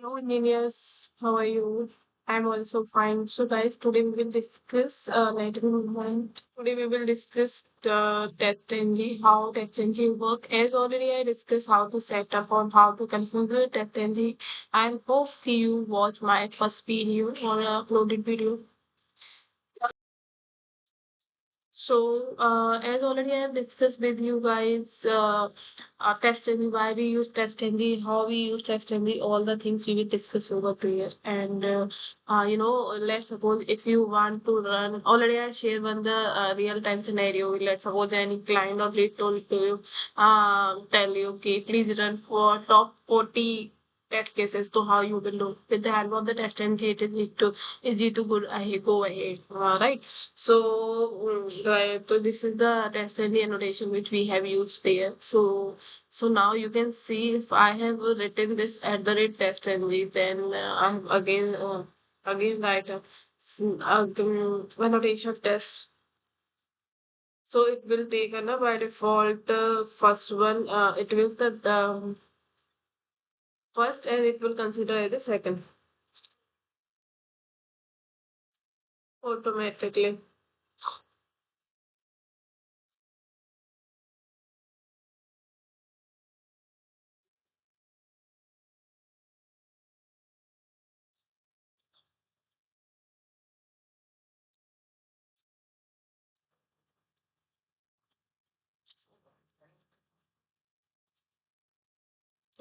Hello, engineers. How are you? I'm also fine. So, guys, today we will discuss Today we will discuss the test engine, how test engine work. As already I discussed how to set up or how to configure test engine. I hope you watch my first video or uploaded video. So, as already I have discussed with you guys, TestNG, why we use TestNG, how we use TestNG, all the things we will discuss over there. And, let's suppose if you want to run, already I share one the real-time scenario. Let's suppose any client or lead told to you, tell you, okay, please run for top 40 test cases to how you will do. With the help of the TestNG, it is easy to go ahead, right? Right, so this is the test and the annotation which we have used there. So now you can see if I have written this at the rate test and then I have again write annotation test. So it will take by default first one. It will the first and it will consider as the second automatically.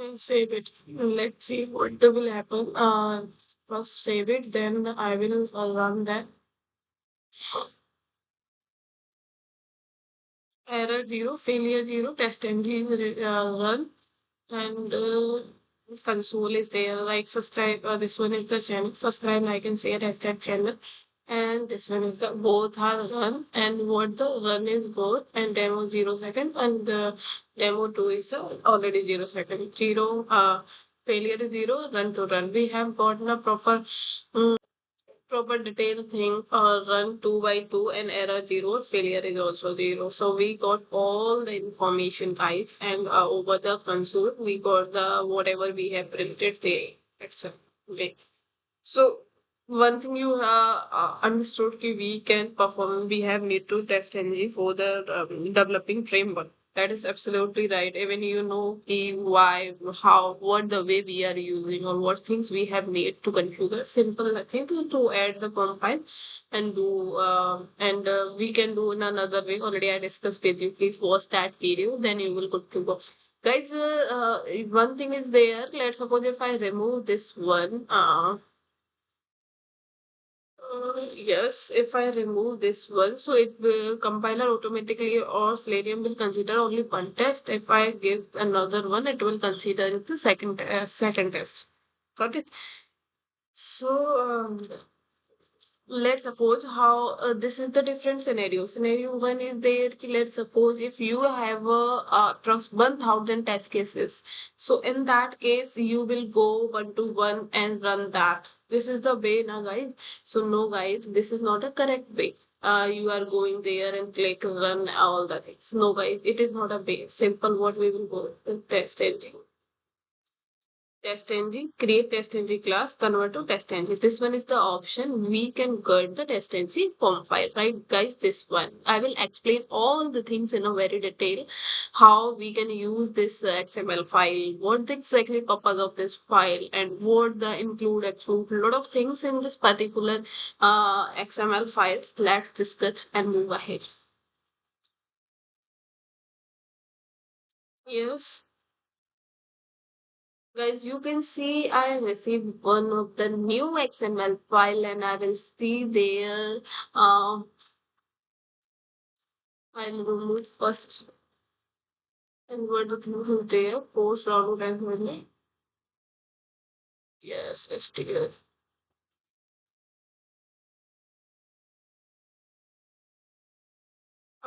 And save it. Let's see what will happen. First save it, then I will run that. Error zero, failure zero, test engine is run, and console is there. Like subscribe. This one is the channel. Subscribe, like and share at that channel. And this one is the both are run. And what the run is both and demo 0 second and the demo two is already 0 second. Zero failure is zero, run to run. We have gotten a proper detailed thing run 2 by 2 and error zero, failure is also zero. So we got all the information, guys, and over the console we got the whatever we have printed there, etc. Okay. So one thing you understood ki we can perform, we have need to test ng for the developing framework. That is absolutely right. Even you know ki why, how, what the way we are using or what things we have need to configure. Simple nothing to add the compile and do and we can do in another way. Already I discussed with you. Please watch that video, then you will good to go. Guys, one thing is there. Let's suppose if I remove this one. Yes, if I remove this one, so it will compiler automatically or Selenium will consider only one test. If I give another one, it will consider the second test. Got it? So let's suppose how this is the different scenario. Scenario one is there. Let's suppose if you have approx 1,000 test cases. So in that case, you will go one to one and run that. This is the way now, guys. So no, guys, this is not a correct way. You are going there and click run all the things. No, guys, it is not a way. Simple. What we will go test engine. Test engine, create test engine class, convert to test engine. This one is the option. We can get the test engine form file, right, guys? This one. I will explain all the things in a very detail. How we can use this XML file, what the exactly purpose of this file, and what the include, exclude, lot of things in this particular XML files. Let's discuss and move ahead. Yes. Guys, you can see I received one of the new XML file and I will see there. I'll remove first and what the things is there. Post download and really. Yes, STL.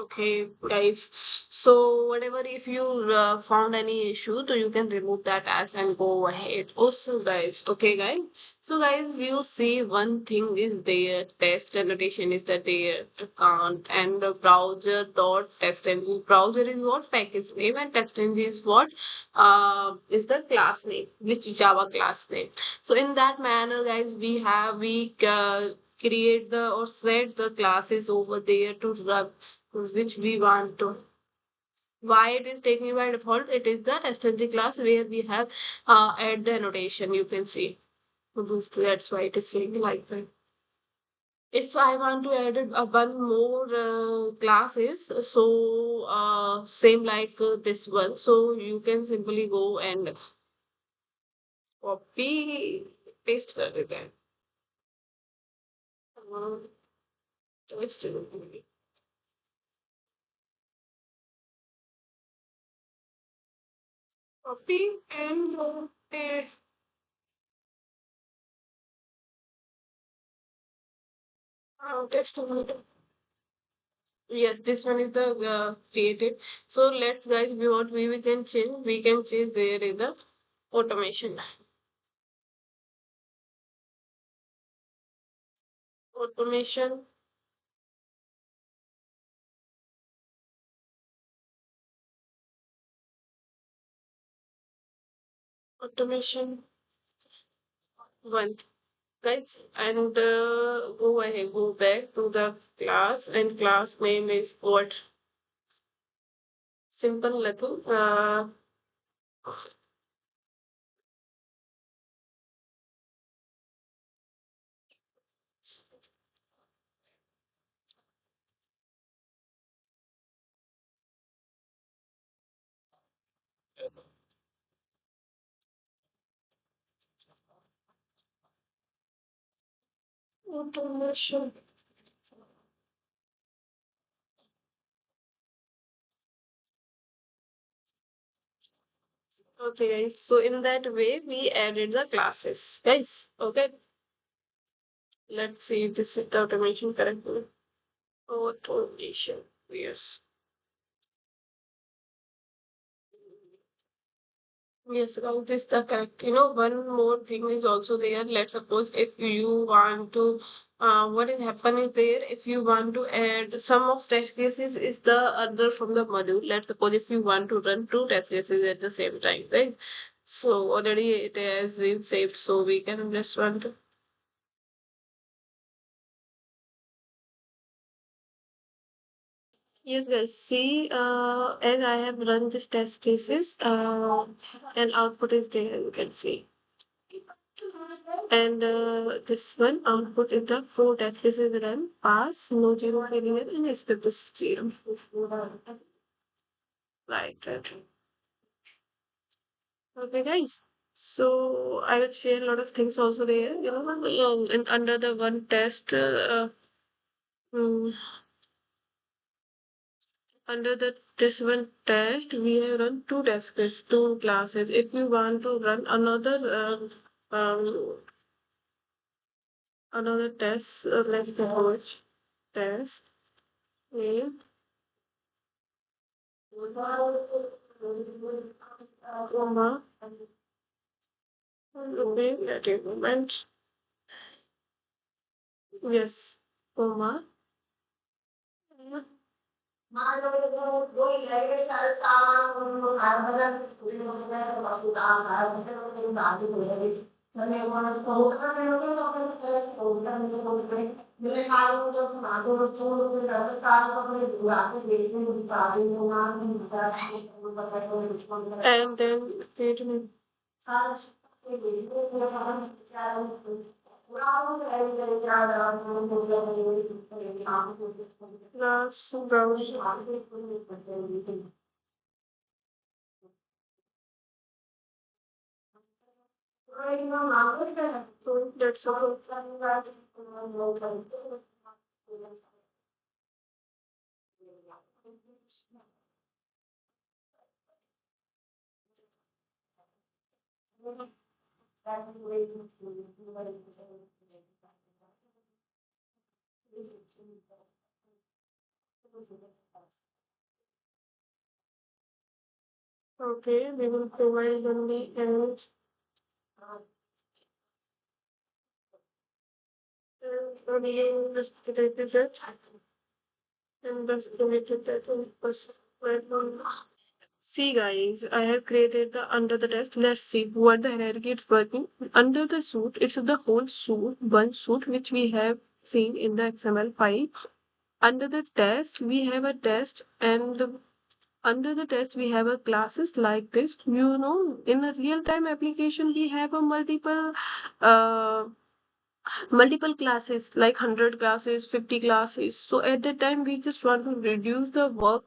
Okay, guys. So whatever, if you found any issue, so you can remove that as and go ahead. Also, guys. Okay, guys. So, guys, you see one thing is there. Test annotation is that there account and the browser dot testng. Browser is what package name and testng is what is the class name, which Java class name. So in that manner, guys, we create the or set the classes over there to run which we want to. Why it is taking by default? It is the std class where we have add the annotation. You can see that's why it is saying like that. If I want to add one more classes, so same like this one, so you can simply go and copy paste कर देते हैं. Just copy and paste. Text. Yes, this one is the created. So let's guys, we can change. We can change there is the automation. Automation. Automation one, guys, and go ahead, go back to the class, and class name is what? Simple level. Automation. Okay, guys. So in that way, we added the classes, guys. Okay, let's see this is the automation correctly. Automation. Yes. Yes, well, this the correct. One more thing is also there. Let's suppose if you want to, what is happening there? If you want to add some of test cases is the other from the module. Let's suppose if you want to run two test cases at the same time, right? So already it has been saved, so we can just run to. Yes, guys. See, as I have run this test cases, and output is there. You can see. And this one output is the four test cases run, pass, no zero failure, and escape is zero. Right, right. Okay, guys. So I will share a lot of things also there. And under the one test, mm, under the this one test, we have run two test cases, two classes. If you want to run another test, like the watch test, name. Comma. Okay, at a moment. Yes, comma. And then statement. Last browse. So that's all. Okay, we will provide only and you investigated it investigated that in person. See guys, I have created the under the test. Let's see what the hierarchy it's working. Under the suit, it's the whole suit, one suit which we have seen in the XML file. Under the test, we have a test and under the test we have a classes like this. You know, in a real time application, we have a uh, multiple classes like 100 classes, 50 classes. So at that time we just want to reduce the work,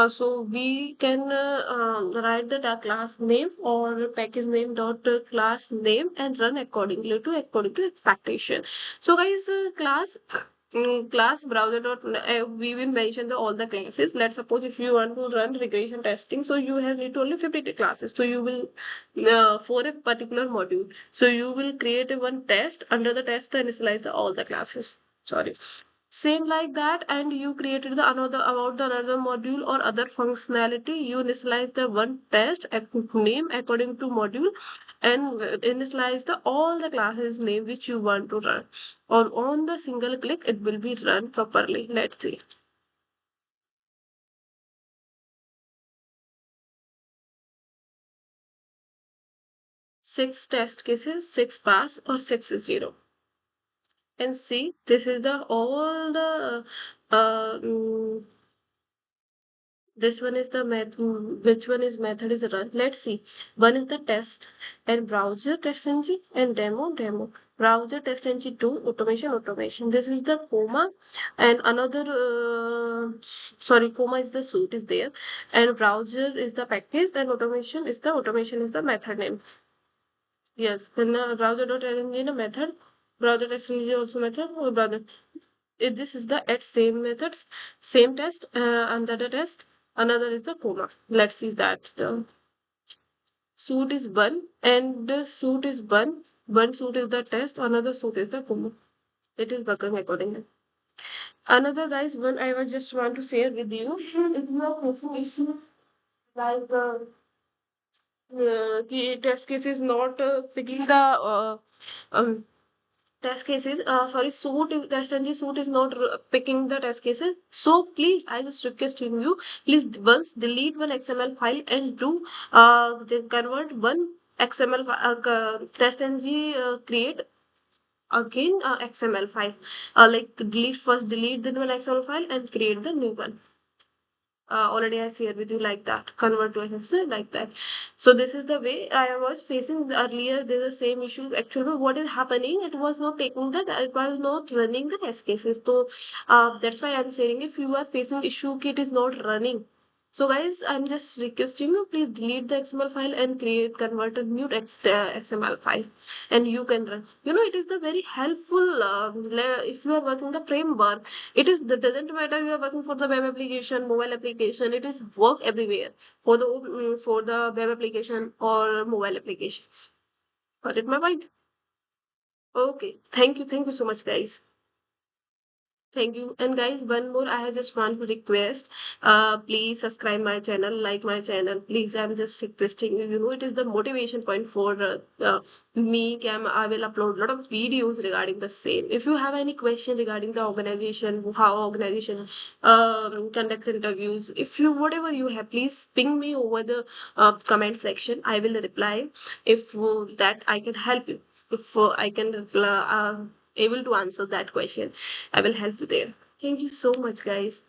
so we can write the class name or package name dot class name and run according to expectation. So guys, class browser dot we will mention all the classes. Let's suppose if you want to run regression testing, so you have need only 50 classes, so you will for a particular module, so you will create a one test. Under the test and initialize all the classes. Sorry. Same like that, and you created the another about the another module or other functionality. You initialize the one test name according to module, and initialize the all the classes name which you want to run. Or on the single click, it will be run properly. Let's see. Six test cases, six pass, or six is zero. And see, this is the all the this one is the which one is method is run. Let's see. One is the test and browser test ng and demo. Browser test ng 2 automation. This is the comma, and another sorry, comma is the suit is there, and browser is the package, and automation is the method name. Yes, and browser dot ng a method. Browser test ng also method or browser. This is the at same methods, same test, another test, another is the comma. Let's see that the suit is one and the suit is one suit is the test, another suit is the comma. It is working accordingly. Another guys, one I was just want to share with you. If you are facing issue like the test case is not picking the um, test cases, sorry, suit is the SNG suit is not picking the test cases. So please, I just requesting you, please once delete one XML file and do convert one XML test ng create again XML file, like delete the one XML file and create the new one. Already I shared with you like that, convert to FFC like that. So this is the way I was facing earlier. There's the same issue. Actually, what is happening? It was not taking that. It was not running the test cases. So that's why I'm saying if you are facing issue, it is not running. So guys, I'm just requesting you, please delete the XML file and convert a new XML file, and you can run. You know, it is the very helpful if you are working the framework. It is that doesn't matter you are working for the web application, mobile application. It is work everywhere for the web application or mobile applications. Got it, my mind? Okay. Thank you so much, guys. Thank you. And guys, one more, I just want to request. Please subscribe my channel, like my channel. Please, I'm just requesting you. You know, it is the motivation point for me. I will upload a lot of videos regarding the same. If you have any question regarding the organization, how organization conduct interviews, if you whatever you have, please ping me over the comment section. I will reply if that I can help you. If I can able to answer that question, I will help you there. Thank you so much, guys.